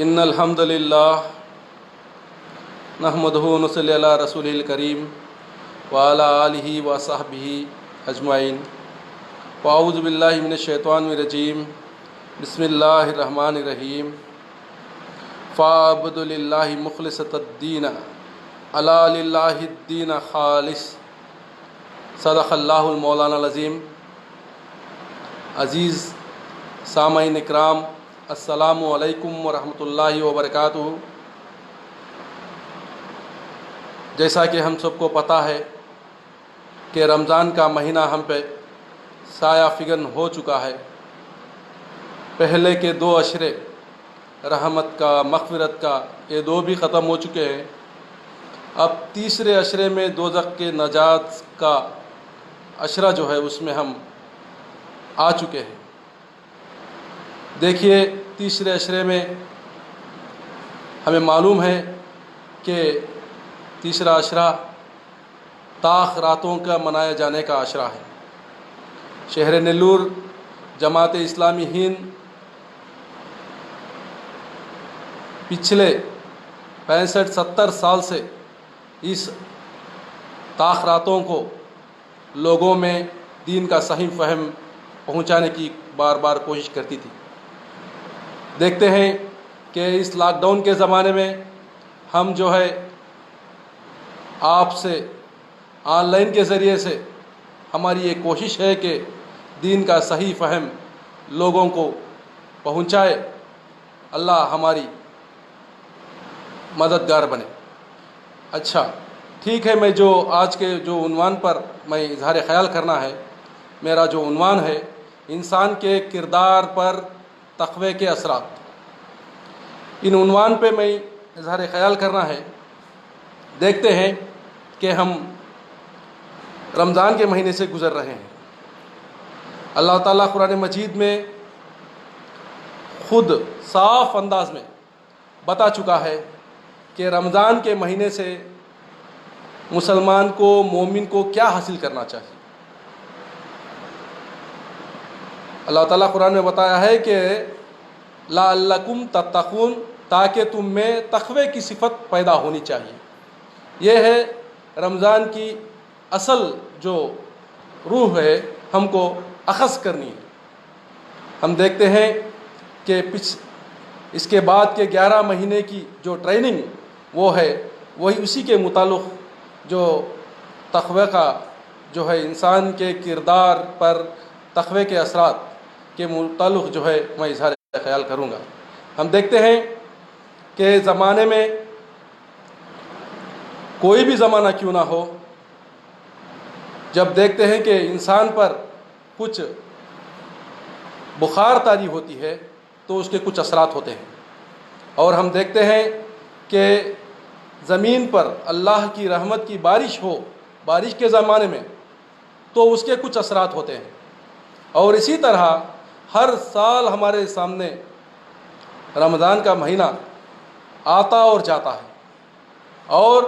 ان الحمد للہ نحمدہ ونصلی علی رسولہ الکریم وعلی آلہ وصحبہ اجمعین واعوذ باللہ من الشیطان الرجیم بسم اللہ الرحمن الرحیم فاعبدوا للہ مخلصۃ الدین الا للہ الدین خالص صدق اللہ المولانا العظیم۔ عزیز سامعین اکرام، السلام علیکم ورحمۃ اللہ وبرکاتہ۔ جیسا کہ ہم سب کو پتہ ہے کہ رمضان کا مہینہ ہم پہ سایہ فگن ہو چکا ہے۔ پہلے کے 2 عشرے رحمت کا، مغفرت کا، یہ 2 بھی ختم ہو چکے ہیں۔ اب تیسرے عشرے میں دوزخ کے نجات کا عشرہ جو ہے اس میں ہم آ چکے ہیں۔ دیکھیے، تیسرے عشرے میں ہمیں معلوم ہے کہ تیسرا عشرہ طاق راتوں کا منایا جانے کا عشرہ ہے۔ شہر نیلور جماعت اسلامی ہند پچھلے 65-70 سال سے اس طاق راتوں کو لوگوں میں دین کا صحیح فہم پہنچانے کی بار بار کوشش کرتی تھی۔ دیکھتے ہیں کہ اس لاک ڈاؤن کے زمانے میں ہم جو ہے آپ سے آن لائن کے ذریعے سے ہماری یہ کوشش ہے کہ دین کا صحیح فہم لوگوں کو پہنچائے۔ اللہ ہماری مددگار بنے۔ اچھا، ٹھیک ہے، میں جو آج کے جو عنوان پر میں اظہار خیال کرنا ہے، میرا جو عنوان ہے انسان کے کردار پر تقوی کے اثرات، ان عنوان پہ میں اظہار خیال کرنا ہے۔ دیکھتے ہیں کہ ہم رمضان کے مہینے سے گزر رہے ہیں۔ اللہ تعالیٰ قرآن مجید میں خود صاف انداز میں بتا چکا ہے کہ رمضان کے مہینے سے مسلمان کو، مومن کو کیا حاصل کرنا چاہیے۔ اللہ تعالیٰ قرآن میں بتایا ہے کہ لعلکم تتقون، تاکہ تم میں تقوی کی صفت پیدا ہونی چاہیے۔ یہ ہے رمضان کی اصل جو روح ہے، ہم کو اخذ کرنی ہے۔ ہم دیکھتے ہیں کہ اس کے بعد کے 11 مہینے کی جو ٹریننگ وہ ہے، وہی اسی کے متعلق جو تقوی کا جو ہے انسان کے کردار پر تقوی کے اثرات کے متعلق جو ہے میں اظہار خیال کروں گا۔ ہم دیکھتے ہیں کہ زمانے میں کوئی بھی زمانہ کیوں نہ ہو، جب دیکھتے ہیں کہ انسان پر کچھ بخار طاری ہوتی ہے تو اس کے کچھ اثرات ہوتے ہیں، اور ہم دیکھتے ہیں کہ زمین پر اللہ کی رحمت کی بارش ہو، بارش کے زمانے میں، تو اس کے کچھ اثرات ہوتے ہیں۔ اور اسی طرح ہر سال ہمارے سامنے رمضان کا مہینہ آتا اور جاتا ہے، اور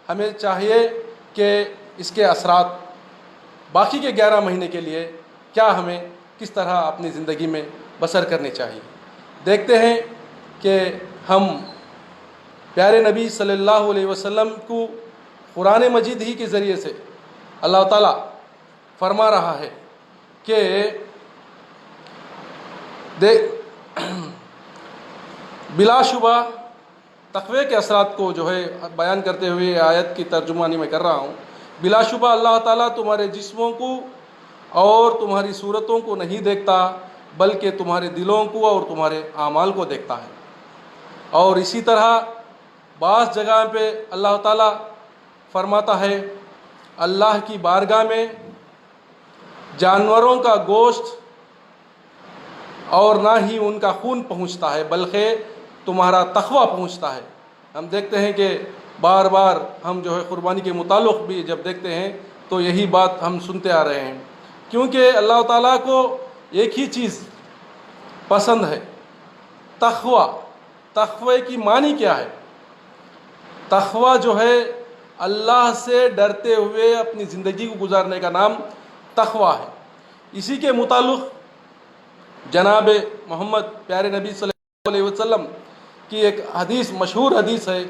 ہمیں چاہیے کہ اس کے اثرات باقی کے 11 مہینے کے لیے کیا ہمیں کس طرح اپنی زندگی میں بسر کرنی چاہیے۔ دیکھتے ہیں کہ ہم پیارے نبی صلی اللہ علیہ وسلم کو قرآن مجید ہی کے ذریعے سے اللہ تعالیٰ فرما رہا ہے کہ بلا شبہ تقوی کے اثرات کو جو ہے بیان کرتے ہوئے آیت کی ترجمانی میں کر رہا ہوں۔ بلا شبہ اللہ تعالیٰ تمہارے جسموں کو اور تمہاری صورتوں کو نہیں دیکھتا، بلکہ تمہارے دلوں کو اور تمہارے اعمال کو دیکھتا ہے۔ اور اسی طرح بعض جگہ پہ اللہ تعالیٰ فرماتا ہے، اللہ کی بارگاہ میں جانوروں کا گوشت اور نہ ہی ان کا خون پہنچتا ہے، بلکہ تمہارا تقوی پہنچتا ہے۔ ہم دیکھتے ہیں کہ بار بار ہم جو ہے قربانی کے متعلق بھی جب دیکھتے ہیں تو یہی بات ہم سنتے آ رہے ہیں، کیونکہ اللہ تعالیٰ کو ایک ہی چیز پسند ہے، تقوی۔ تقوی کی معنی کیا ہے؟ تقوی جو ہے اللہ سے ڈرتے ہوئے اپنی زندگی کو گزارنے کا نام تقوی ہے۔ اسی کے متعلق جناب محمد پیارے نبی صلی اللہ علیہ وسلم کی ایک حدیث، مشہور حدیث ہے،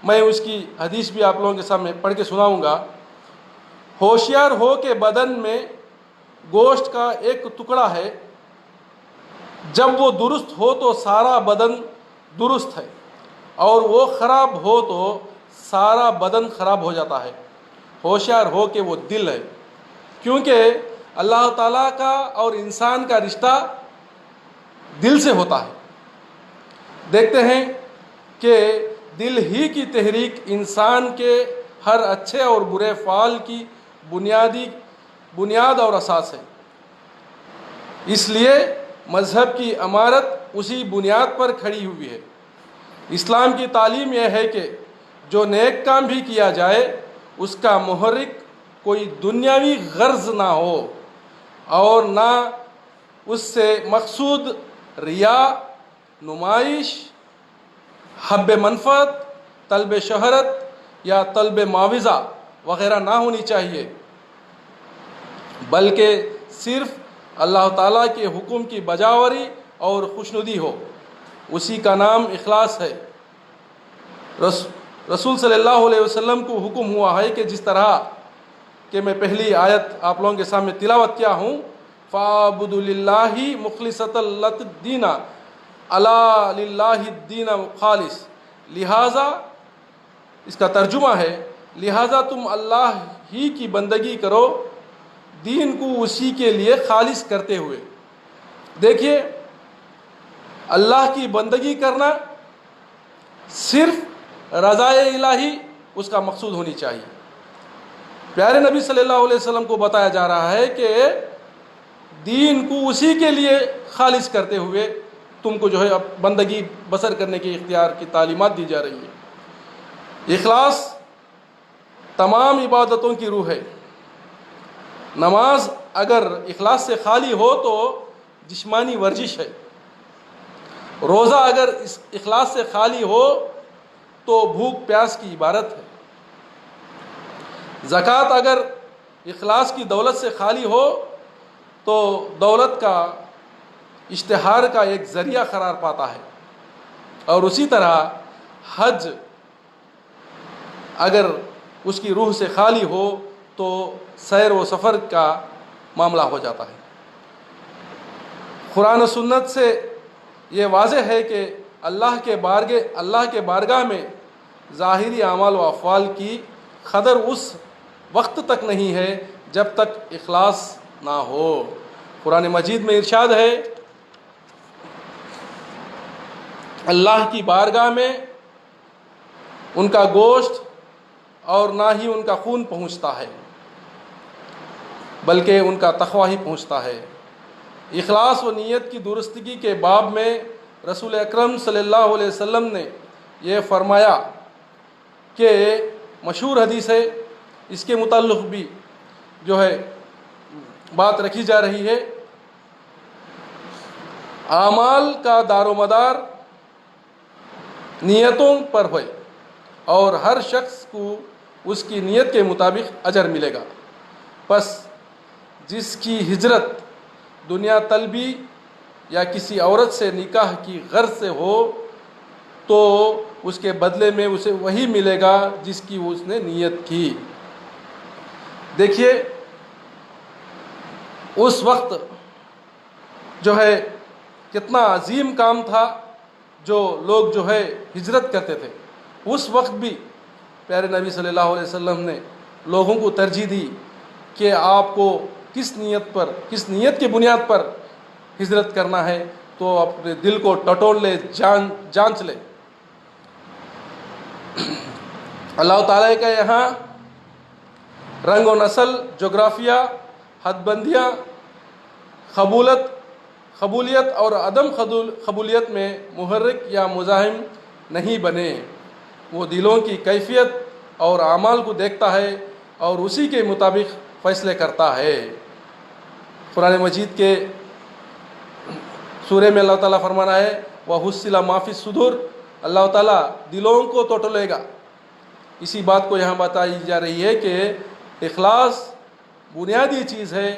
میں اس کی حدیث بھی آپ لوگوں کے سامنے پڑھ کے سناؤں گا۔ ہوشیار ہو کہ بدن میں گوشت کا ایک ٹکڑا ہے، جب وہ درست ہو تو سارا بدن درست ہے، اور وہ خراب ہو تو سارا بدن خراب ہو جاتا ہے۔ ہوشیار ہو کہ وہ دل ہے، کیونکہ اللہ تعالیٰ کا اور انسان کا رشتہ دل سے ہوتا ہے۔ دیکھتے ہیں کہ دل ہی کی تحریک انسان کے ہر اچھے اور برے فعل کی بنیاد اور اساس ہے۔ اس لیے مذہب کی عمارت اسی بنیاد پر کھڑی ہوئی ہے۔ اسلام کی تعلیم یہ ہے کہ جو نیک کام بھی کیا جائے اس کا محرک کوئی دنیاوی غرض نہ ہو، اور نہ اس سے مقصود ریا، نمائش، حب منفعت، طلب شہرت یا طلب معاوضہ وغیرہ نہ ہونی چاہیے، بلکہ صرف اللہ تعالیٰ کے حکم کی بجاوری اور خوشنودی ہو۔ اسی کا نام اخلاص ہے۔ رسول صلی اللہ علیہ وسلم کو حکم ہوا ہے کہ جس طرح کہ میں پہلی آیت آپ لوگوں کے سامنے تلاوت کیا ہوں، فَاعْبُدُوا لِلَّهِ مُخْلِصَةً لَكُ الدِّينَ أَلَا لِلَّهِ الدِّينَ خالص، لہٰذا اس کا ترجمہ ہے لہٰذا تم اللہ ہی کی بندگی کرو، دین کو اسی کے لیے خالص کرتے ہوئے۔ دیکھیے، اللہ کی بندگی کرنا صرف رضائے الہی اس کا مقصود ہونی چاہیے۔ پیارے نبی صلی اللہ علیہ وسلم کو بتایا جا رہا ہے کہ دین کو اسی کے لیے خالص کرتے ہوئے تم کو جو ہے بندگی بسر کرنے کی اختیار کی تعلیمات دی جا رہی ہے۔ اخلاص تمام عبادتوں کی روح ہے۔ نماز اگر اخلاص سے خالی ہو تو جسمانی ورزش ہے۔ روزہ اگر اس اخلاص سے خالی ہو تو بھوک پیاس کی عبارت ہے۔ زکوٰۃ اگر اخلاص کی دولت سے خالی ہو تو دولت کا اشتہار کا ایک ذریعہ قرار پاتا ہے۔ اور اسی طرح حج اگر اس کی روح سے خالی ہو تو سیر و سفر کا معاملہ ہو جاتا ہے۔ قرآن و سنت سے یہ واضح ہے کہ اللہ کے بارگاہ میں ظاہری اعمال و افعال کی قدر اس وقت تک نہیں ہے جب تک اخلاص نہ ہو۔ قرآن مجید میں ارشاد ہے، اللہ کی بارگاہ میں ان کا گوشت اور نہ ہی ان کا خون پہنچتا ہے، بلکہ ان کا تقویٰ ہی پہنچتا ہے۔ اخلاص و نیت کی درستگی کے باب میں رسول اکرم صلی اللہ علیہ وسلم نے یہ فرمایا کہ مشہور حدیث ہے، اس کے متعلق بھی جو ہے بات رکھی جا رہی ہے، اعمال کا دار و مدار نیتوں پر ہے، اور ہر شخص کو اس کی نیت کے مطابق اجر ملے گا۔ پس جس کی ہجرت دنیا طلبی یا کسی عورت سے نکاح کی غرض سے ہو تو اس کے بدلے میں اسے وہی ملے گا جس کی اس نے نیت کی۔ دیکھیے، اس وقت جو ہے کتنا عظیم کام تھا جو لوگ جو ہے ہجرت کرتے تھے۔ اس وقت بھی پیارے نبی صلی اللہ علیہ وسلم نے لوگوں کو ترجیح دی کہ آپ کو کس نیت کی بنیاد پر ہجرت کرنا ہے تو اپنے دل کو ٹٹول لے، جانچ لے۔ اللہ تعالیٰ کا یہاں رنگ و نسل، جغرافیہ، حد بندیاں، قبولیت اور عدم قبولیت میں محرک یا مزاحم نہیں بنے۔ وہ دلوں کی کیفیت اور اعمال کو دیکھتا ہے اور اسی کے مطابق فیصلے کرتا ہے۔ قرآن مجید کے سورہ میں اللہ تعالیٰ فرمانا ہے وَحُصِّلَ مَا فِي الصُّدُورِ، اللہ تعالیٰ دلوں کو ٹٹولے گا۔ اسی بات کو یہاں بتائی جا رہی ہے کہ اخلاص بنیادی چیز ہے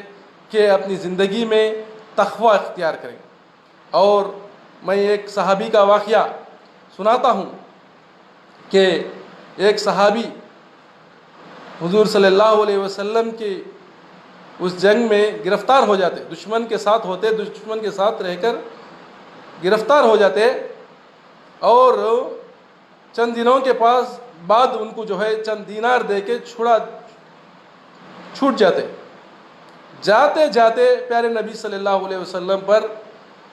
کہ اپنی زندگی میں تقویٰ اختیار کریں۔ اور میں ایک صحابی کا واقعہ سناتا ہوں کہ ایک صحابی حضور صلی اللہ علیہ وسلم کی اس جنگ میں گرفتار ہو جاتے، دشمن کے ساتھ ہوتے، دشمن کے ساتھ رہ کر گرفتار ہو جاتے، اور چند دنوں کے بعد ان کو جو ہے چند دینار دے کے چھوٹ جاتے جاتے پیارے نبی صلی اللہ علیہ وسلم پر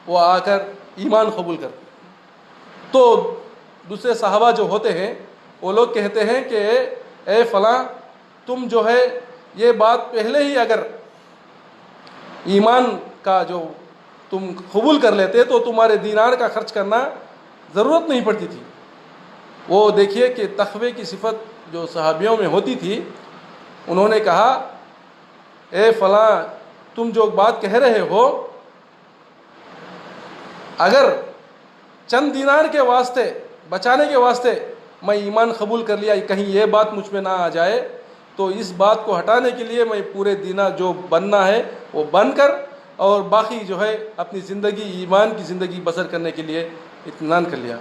وہ آ کر ایمان قبول کرتے۔ تو دوسرے صحابہ جو ہوتے ہیں وہ لوگ کہتے ہیں کہ اے فلاں، تم جو ہے یہ بات پہلے ہی اگر ایمان کا جو تم قبول کر لیتے تو تمہارے دینار کا خرچ کرنا ضرورت نہیں پڑتی تھی۔ وہ دیکھیے کہ تقوی کی صفت جو صحابیوں میں ہوتی تھی، انہوں نے کہا اے فلاں، تم جو بات کہہ رہے ہو، اگر چند دینار کے واسطے بچانے کے واسطے میں ایمان قبول کر لیا، کہیں یہ بات مجھ میں نہ آ جائے، تو اس بات کو ہٹانے کے لیے میں پورے دینار جو بننا ہے وہ بن کر اور باقی جو ہے اپنی زندگی، ایمان کی زندگی بسر کرنے کے لیے اطمینان کر لیا۔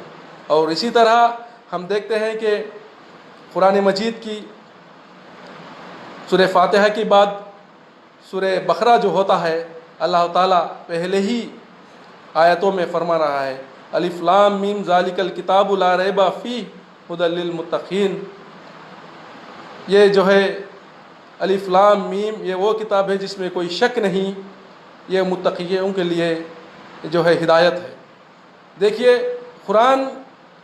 اور اسی طرح ہم دیکھتے ہیں کہ قرآن مجید کی سورہ فاتحہ کے بعد سورہ بقرہ جو ہوتا ہے، اللہ تعالیٰ پہلے ہی آیتوں میں فرما رہا ہے الف لام میم ذالک الکتاب لا ریب فیہ ھدی للمتقین۔ یہ جو ہے الف لام میم، یہ وہ کتاب ہے جس میں کوئی شک نہیں، یہ متقیوں کے لیے جو ہے ہدایت ہے۔ دیکھیے قرآن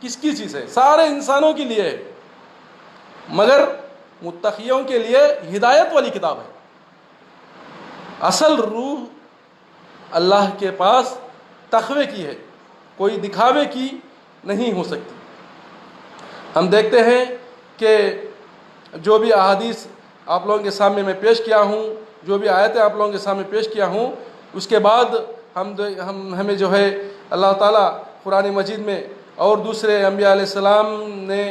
کس کی چیز ہے؟ سارے انسانوں کے لیے ہے، مگر متقیوں کے لیے ہدایت والی کتاب ہے۔ اصل روح اللہ کے پاس تقوی کی ہے، کوئی دکھاوے کی نہیں ہو سکتی۔ ہم دیکھتے ہیں کہ جو بھی احادیث آپ لوگوں کے سامنے میں پیش کیا ہوں، جو بھی آیتیں آپ لوگوں کے سامنے پیش کیا ہوں، اس کے بعد ہمیں جو ہے اللہ تعالیٰ قرآن مجید میں اور دوسرے انبیاء علیہ السلام نے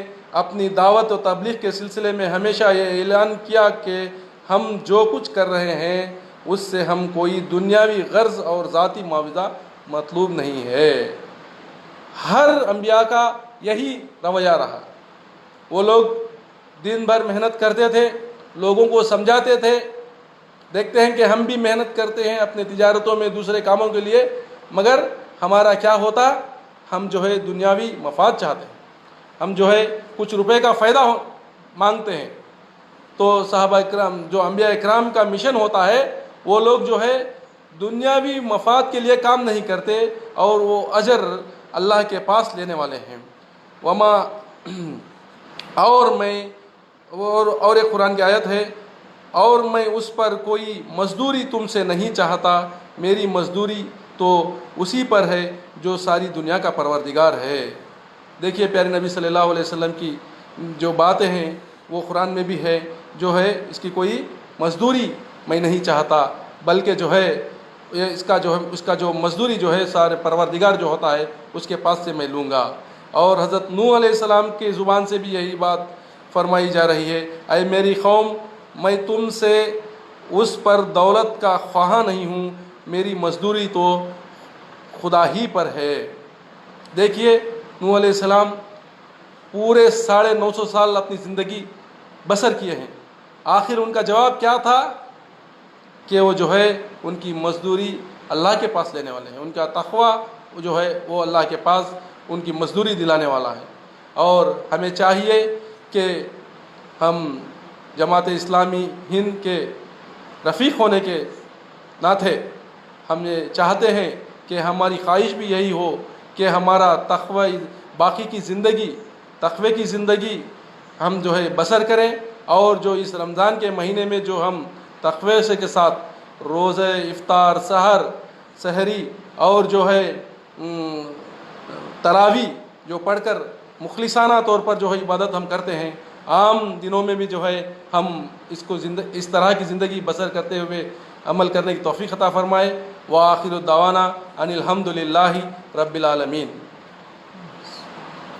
اپنی دعوت و تبلیغ کے سلسلے میں ہمیشہ یہ اعلان کیا کہ ہم جو کچھ کر رہے ہیں اس سے ہم کوئی دنیاوی غرض اور ذاتی معاوضہ مطلوب نہیں ہے۔ ہر انبیاء کا یہی رویہ رہا۔ وہ لوگ دن بھر محنت کرتے تھے، لوگوں کو سمجھاتے تھے۔ دیکھتے ہیں کہ ہم بھی محنت کرتے ہیں اپنے تجارتوں میں، دوسرے کاموں کے لیے، مگر ہمارا کیا ہوتا؟ ہم جو ہے دنیاوی مفاد چاہتے ہیں، ہم جو ہے کچھ روپے کا فائدہ مانگتے ہیں۔ تو صحابہ اکرام، جو انبیاء اکرام کا مشن ہوتا ہے، وہ لوگ جو ہے دنیاوی مفاد کے لیے کام نہیں کرتے، اور وہ اجر اللہ کے پاس لینے والے ہیں۔ وما اور ایک قرآن کی آیت ہے، اور میں اس پر کوئی مزدوری تم سے نہیں چاہتا، میری مزدوری تو اسی پر ہے جو ساری دنیا کا پروردگار ہے۔ دیکھیے پیارے نبی صلی اللہ علیہ وسلم کی جو باتیں ہیں وہ قرآن میں بھی ہے، جو ہے اس کی کوئی مزدوری میں نہیں چاہتا، بلکہ جو ہے اس کا جو مزدوری جو ہے سارے پروردگار جو ہوتا ہے اس کے پاس سے میں لوں گا۔ اور حضرت نوح علیہ السلام کی زبان سے بھی یہی بات فرمائی جا رہی ہے، اے میری قوم، میں تم سے اس پر دولت کا خواہاں نہیں ہوں، میری مزدوری تو خدا ہی پر ہے۔ دیکھیے نوح علیہ السلام پورے 950 سال اپنی زندگی بسر کیے ہیں، آخر ان کا جواب کیا تھا؟ کہ وہ جو ہے ان کی مزدوری اللہ کے پاس لینے والے ہیں، ان کا تقوی جو ہے وہ اللہ کے پاس ان کی مزدوری دلانے والا ہے۔ اور ہمیں چاہیے کہ ہم جماعت اسلامی ہند کے رفیق ہونے کے ناطے ہم یہ چاہتے ہیں کہ ہماری خواہش بھی یہی ہو کہ ہمارا تقوی باقی کی زندگی، تقوی کی زندگی ہم جو ہے بسر کریں، اور جو اس رمضان کے مہینے میں جو ہم تقوی سے کے ساتھ روزے، افطار، سحری اور جو ہے تراویح جو پڑھ کر مخلصانہ طور پر جو ہے عبادت ہم کرتے ہیں، عام دنوں میں بھی جو ہے ہم اس طرح کی زندگی بسر کرتے ہوئے عمل کرنے کی توفیق عطا فرمائے۔ وآخر دعوانا ان الحمد للہ رب العالمین۔